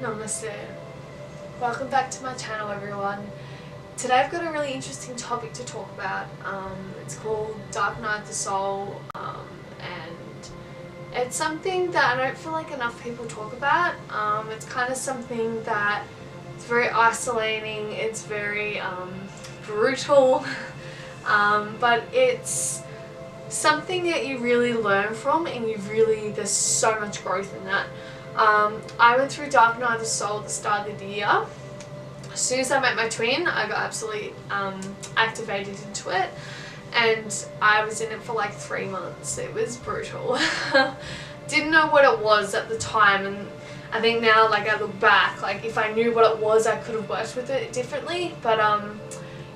Namaste. Welcome back to my channel, everyone. Today I've got a really interesting topic to talk about. It's called Dark Night of the Soul, and it's something that I don't feel like enough people talk about. It's kind of something that it's very isolating, it's very brutal, but it's something that you really learn from, and there's so much growth in that. I went through Dark Night of the Soul at the start of the year. As soon as I met my twin, I got absolutely activated into it, and I was in it for like 3 months. It was brutal. Didn't know what it was at the time, and I think now, like, I look back, like, if I knew what it was, I could have worked with it differently, but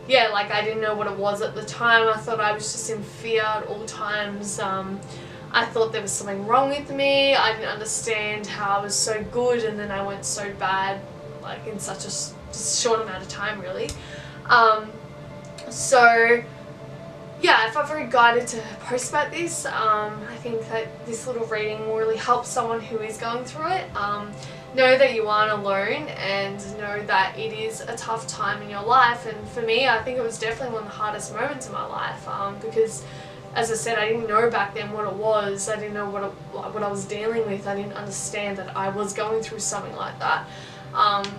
yeah, like, I didn't know what it was at the time. I thought I was just in fear at all times. I thought there was something wrong with me. I didn't understand how I was so good and then I went so bad, like, in such a short amount of time, really. So yeah, I felt very guided to post about this. I think that this little reading will really help someone who is going through it. Know that you aren't alone, and know that it is a tough time in your life. And for me, I think it was definitely one of the hardest moments in my life, because, as I said, I didn't know back then what it was. I didn't know what I was dealing with. I didn't understand that I was going through something like that.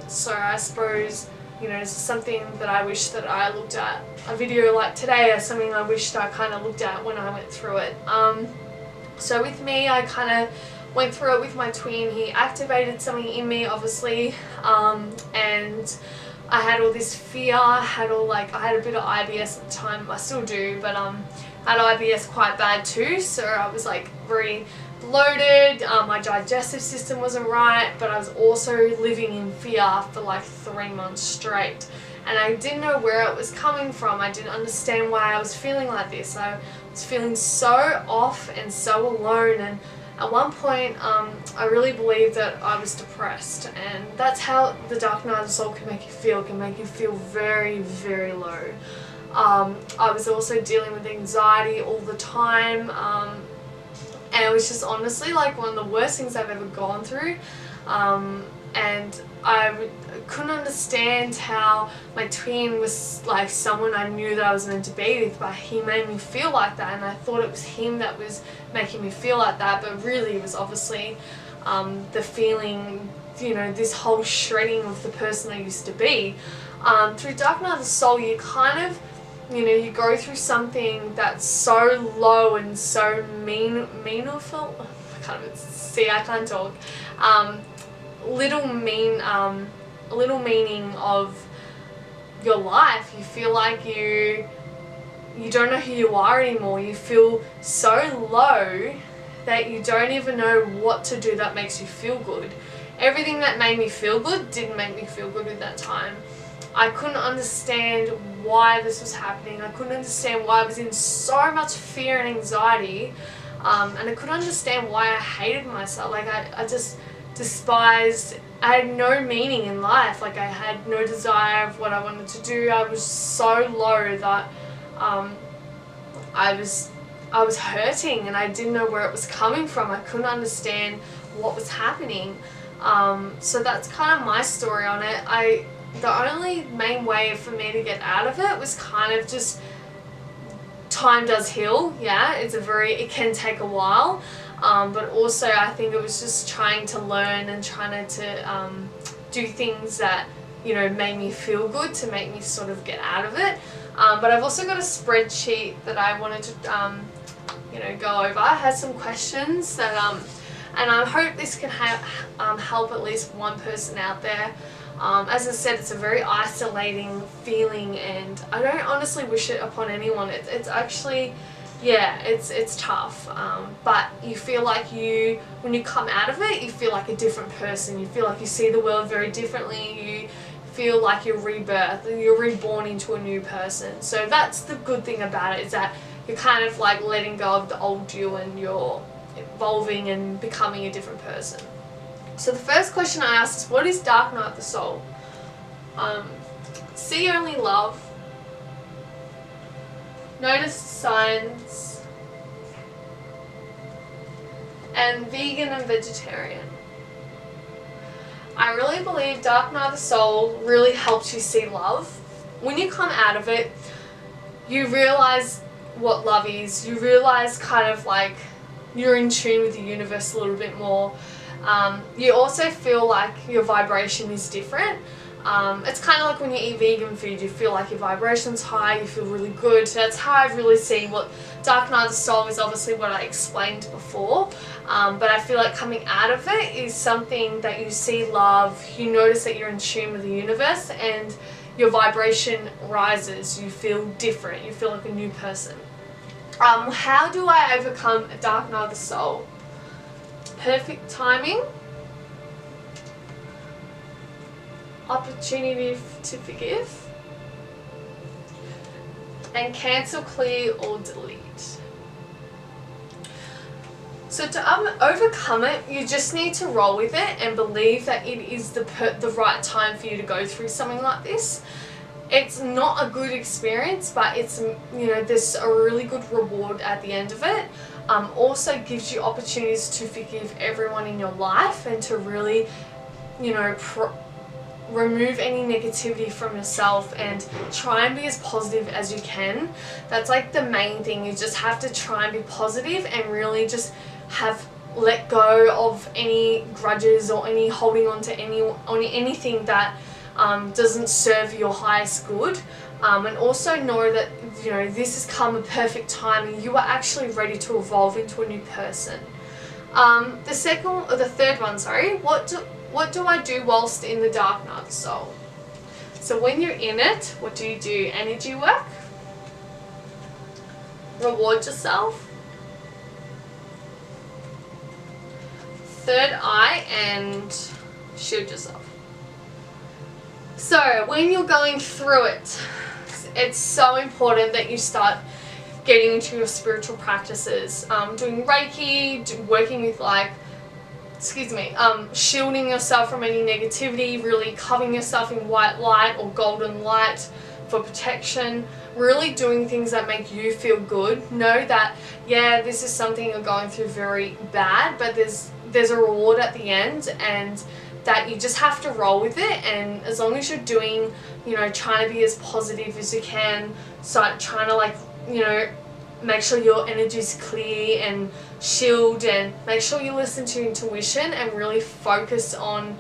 So I suppose, you know, this is something that I wish that I looked at. A video like today is something I wished I kind of looked at when I went through it. So with me, I kind of went through it with my twin. He activated something in me, obviously, and I had all this fear. I had a bit of IBS at the time. I still do, but I had IBS quite bad too. So I was like very bloated. My digestive system wasn't right, but I was also living in fear for like 3 months straight. And I didn't know where it was coming from. I didn't understand why I was feeling like this. I was feeling so off and so alone, and at one point I really believed that I was depressed, and that's how the Dark Night of the Soul can make you feel. It can make you feel very, very low. I was also dealing with anxiety all the time, and it was just honestly like one of the worst things I've ever gone through. And I couldn't understand how my twin was like someone I knew that I was meant to be with, but he made me feel like that, and I thought it was him that was making me feel like that, but really it was obviously the feeling, you know, this whole shredding of the person I used to be. Through Dark Night of the Soul, you kind of, you know, you go through something that's so low and so meaningful. I can't talk. Little meaning of your life. You feel like you don't know who you are anymore. You feel so low that you don't even know what to do that makes you feel good. Everything that made me feel good didn't make me feel good at that time. I couldn't understand why this was happening. I couldn't understand why I was in so much fear and anxiety, and I couldn't understand why I hated myself. Like, I just despised. I had no meaning in life. Like, I had no desire of what I wanted to do. I was so low that I was hurting, and I didn't know where it was coming from. I couldn't understand what was happening. So that's kind of my story on it. The only main way for me to get out of it was kind of just, time does heal. Yeah, it can take a while. But also I think it was just trying to learn and trying to do things that, you know, made me feel good to make me sort of get out of it. But I've also got a spreadsheet that I wanted to, you know, go over. I had some questions that, and I hope this can help at least one person out there. As I said, it's a very isolating feeling, and I don't honestly wish it upon anyone. It's actually, yeah, it's tough, but you feel like when you come out of it, you feel like a different person. You feel like you see the world very differently. You feel like you're reborn into a new person. So that's the good thing about it, is that you're kind of like letting go of the old you, and you're evolving and becoming a different person. So the first question I asked is, what is Dark Night of the Soul? See only love. Notice signs. And vegan and vegetarian. I I really believe Dark Night of the Soul really helps you see love. When you come out of it, you realize what love is. You realize kind of like you're in tune with the universe a little bit more. You also feel like your vibration is different. It's kind of like when you eat vegan food, you feel like your vibration's high, you feel really good. That's how I've really seen what Dark Night of the Soul is, obviously what I explained before. But I feel like coming out of it is something that you see love, you notice that you're in tune with the universe, and your vibration rises. You feel different, you feel like a new person. How do I overcome a Dark Night of the Soul? Perfect timing. Opportunity to forgive, and cancel, clear, or delete. So to overcome it, you just need to roll with it and believe that it is the right time for you to go through something like this. It's not a good experience, but it's, you know, there's a really good reward at the end of it. Also gives you opportunities to forgive everyone in your life and to really, you know, remove any negativity from yourself and try and be as positive as you can. That's like the main thing. You just have to try and be positive and really just let go of any grudges or any holding on to anything that doesn't serve your highest good. And also know that, you know, this has come a perfect time and you are actually ready to evolve into a new person. The third one, sorry, what do I do whilst in the Dark Night of the Soul? So when you're in it, what do? Energy work? Reward yourself? Third eye and shield yourself. So when you're going through it, it's so important that you start getting into your spiritual practices. Doing Reiki, working with shielding yourself from any negativity, really covering yourself in white light or golden light for protection, really doing things that make you feel good. Know that, yeah, this is something you're going through very bad, but there's a reward at the end, and that you just have to roll with it. And as long as you're doing, you know, trying to be as positive as you can, start trying to, like, you know, make sure your energy is clear and shield, and make sure you listen to intuition and really focus on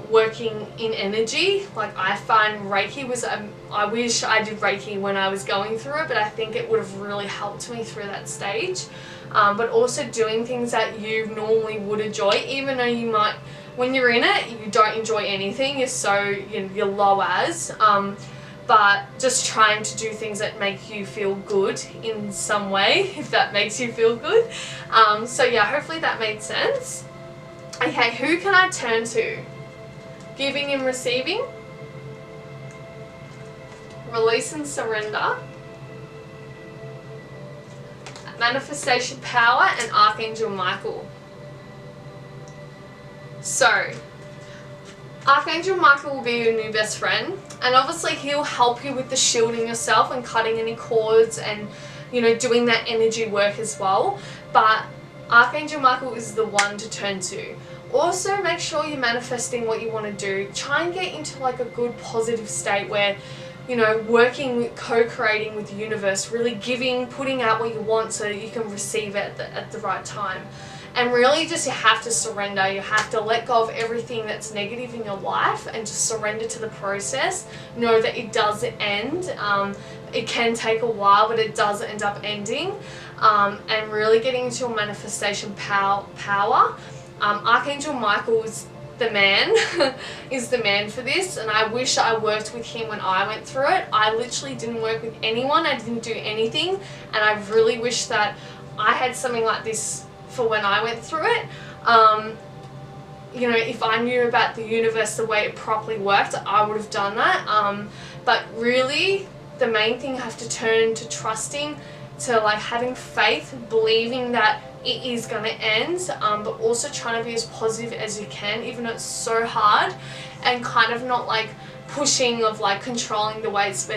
working in energy. Like, I find Reiki was, I wish I did Reiki when I was going through it, but I think it would have really helped me through that stage. But also doing things that you normally would enjoy, even though you might, when you're in it, you don't enjoy anything, you're low as. But just trying to do things that make you feel good in some way, if that makes you feel good. So yeah, hopefully that made sense. Okay, who can I turn to? Giving and receiving. Release and surrender. Manifestation power and Archangel Michael. So, Archangel Michael will be your new best friend, and obviously he'll help you with the shielding yourself and cutting any cords and, you know, doing that energy work as well. But Archangel Michael is the one to turn to. Also, make sure you're manifesting what you want to do. Try and get into like a good positive state where, you know, working, co-creating with the universe, really giving, putting out what you want so that you can receive it at the right time. And really just, you have to surrender. You have to let go of everything that's negative in your life and just surrender to the process. Know that it does end. It can take a while, but it does end up ending. And really getting into your manifestation power. Archangel Michael is the man, is the man for this, and I wish I worked with him when I went through it. I literally didn't work with anyone. I didn't do anything, and I really wish that I had something like this for when I went through it. You know, if I knew about the universe the way it properly worked, I would have done that. But really, the main thing you have to turn to trusting, to like having faith, believing that it is going to end, but also trying to be as positive as you can, even though it's so hard, and kind of not like pushing of like controlling the way it's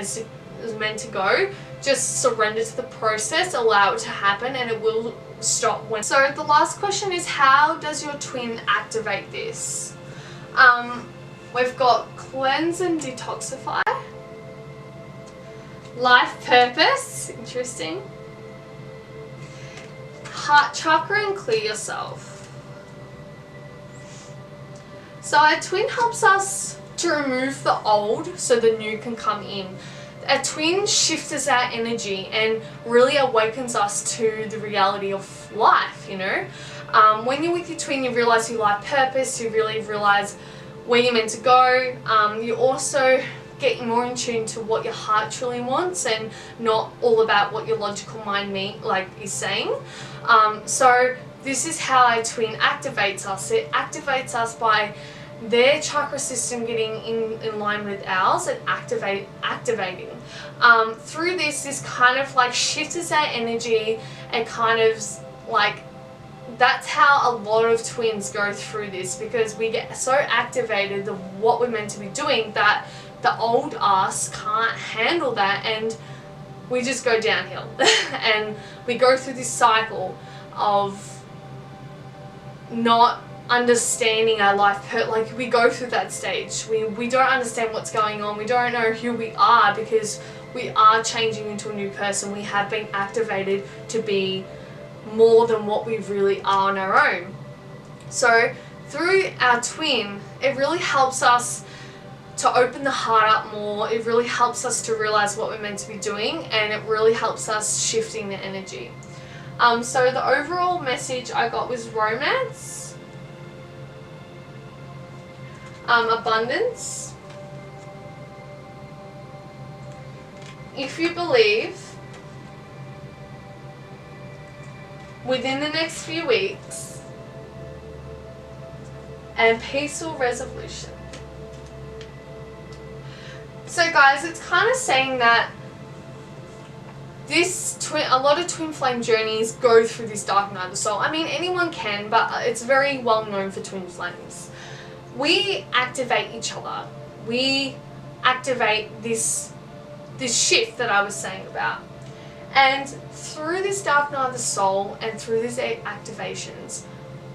meant to go. Just surrender to the process, allow it to happen, and it will stop when. So the last question is, how does your twin activate this? We've got cleanse and detoxify. Life purpose, interesting. Heart chakra and clear yourself. So our twin helps us to remove the old so the new can come in. A twin shifts our energy and really awakens us to the reality of life, you know. When you're with your twin, you realize your life purpose, you really realize where you're meant to go. You also get more in tune to what your heart truly wants and not all about what your logical mind is saying. So this is how a twin activates us. It activates us by their chakra system getting in line with ours and activating. Through this kind of like shifts our energy and kind of like, that's how a lot of twins go through this, because we get so activated of what we're meant to be doing that the old us can't handle that, and we just go downhill. And we go through this cycle of not understanding our life. Like, we go through that stage. We don't understand what's going on. We don't know who we are, because we are changing into a new person. We have been activated to be more than what we really are on our own. So through our twin, it really helps us to open the heart up more. It really helps us to realize what we're meant to be doing, and it really helps us shifting the energy. So the overall message I got was romance, abundance. If you believe, within the next few weeks, and peaceful resolution. So guys, it's kind of saying that a lot of twin flame journeys go through this dark night of the soul. I mean, anyone can, but it's very well known for twin flames. We activate each other. We activate this shift that I was saying about. And through this dark night of the soul and through these activations,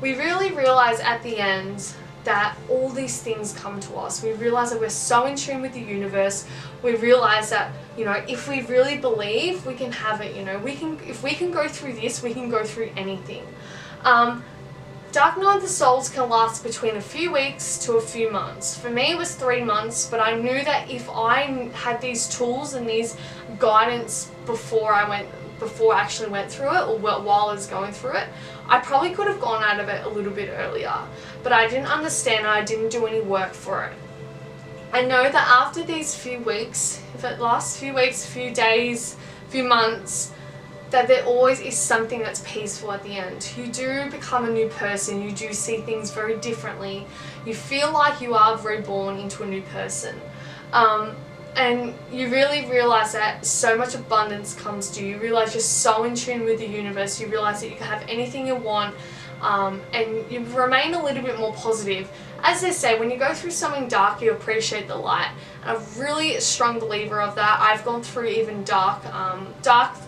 we really realize at the end that all these things come to us. We realize that we're so in tune with the universe. We realize that, you know, if we really believe, we can have it, you know. If we can go through this, we can go through anything. Dark night of the souls can last between a few weeks to a few months. For me, it was 3 months, but I knew that if I had these tools and these guidance before I actually went through it, or while I was going through it, I probably could have gone out of it a little bit earlier. But I didn't understand, I didn't do any work for it. I know that after these few weeks, if it lasts a few weeks, a few days, a few months, that there always is something that's peaceful at the end. You do become a new person. You do see things very differently. You feel like you are reborn into a new person. And you really realize that so much abundance comes to you. You realize you're so in tune with the universe. You realize that you can have anything you want, and you remain a little bit more positive. As they say, when you go through something dark, you appreciate the light. And I'm really a strong believer of that. I've gone through even dark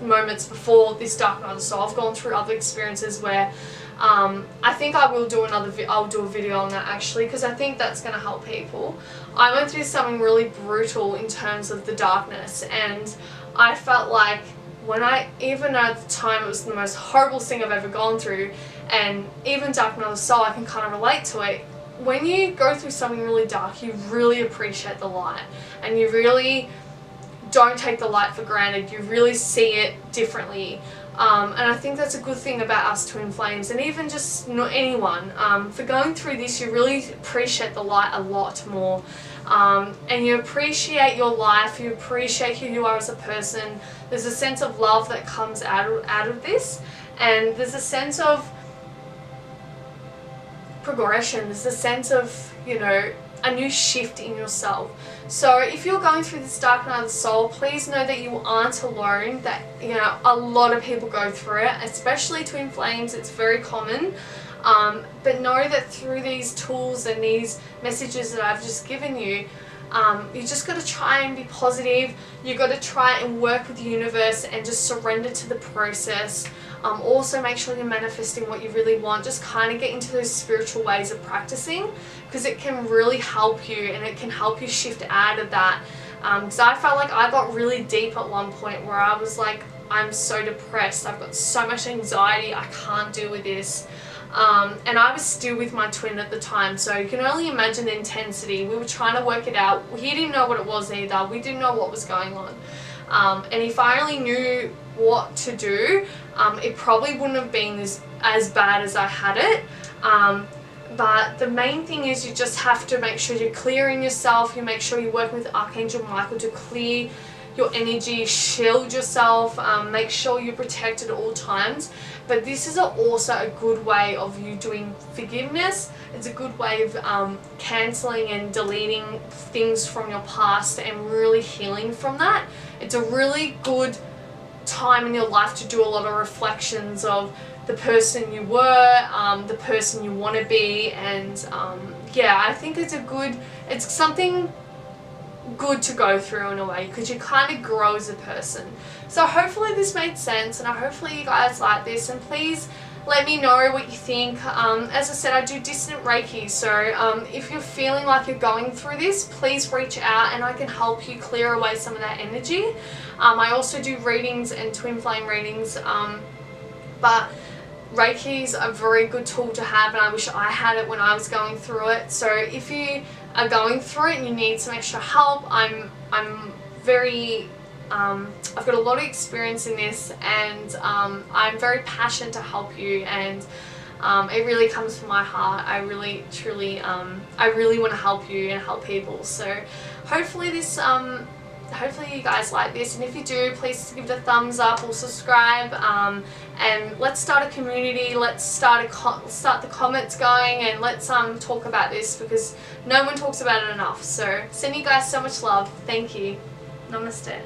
moments before this dark night of the soul. I've gone through other experiences where I think I will do I'll do a video on that actually, because I think that's going to help people. I went through something really brutal in terms of the darkness, and I felt like even at the time it was the most horrible thing I've ever gone through, and even dark night of the soul, I can kind of relate to it. When you go through something really dark, you really appreciate the light, and you really don't take the light for granted. You really see it differently. And I think that's a good thing about us twin flames, and even just not anyone. For going through this, you really appreciate the light a lot more. And you appreciate your life, you appreciate who you are as a person. There's a sense of love that comes out of this, and there's a sense of progression. There's a sense of, you know, a new shift in yourself. So if you're going through this dark night of the soul, please know that you aren't alone, that, you know, a lot of people go through it, especially twin flames. It's very common. But know that through these tools and these messages that I've just given you, you just got to try and be positive. You got to try and work with the universe and just surrender to the process. Also make sure you're manifesting what you really want. Just kind of get into those spiritual ways of practicing, because it can really help you, and it can help you shift out of that. Because I felt like I got really deep at one point where I was like, I'm so depressed, I've got so much anxiety, I can't deal with this. And I was still with my twin at the time, so you can only imagine the intensity. We were trying to work it out. He didn't know what it was either. We didn't know what was going on. And if I only knew what to do, it probably wouldn't have been as bad as I had it. But the main thing is you just have to make sure you're clearing yourself. You make sure you're working with Archangel Michael to clear your energy, shield yourself, make sure you're protected at all times. But this is also a good way of you doing forgiveness. It's a good way of cancelling and deleting things from your past and really healing from that. It's a really good time in your life to do a lot of reflections of the person you were, the person you want to be, and yeah, I think it's something good to go through in a way, because you kind of grow as a person. So hopefully this made sense, and hopefully you guys like this, and please let me know what you think. As I said, I do distant Reiki, so if you're feeling like you're going through this, please reach out and I can help you clear away some of that energy. I also do readings and twin flame readings, but Reiki is a very good tool to have, and I wish I had it when I was going through it. So if you are going through it and you need some extra help, I've got a lot of experience in this, and I'm very passionate to help you, and it really comes from my heart. I really truly I really want to help you and help people. So hopefully this hopefully you guys like this, and if you do, please give it a thumbs up or subscribe, and let's start a community. Let's start the comments going, and let's talk about this, because no one talks about it enough. So sending you guys so much love. Thank you. Namaste.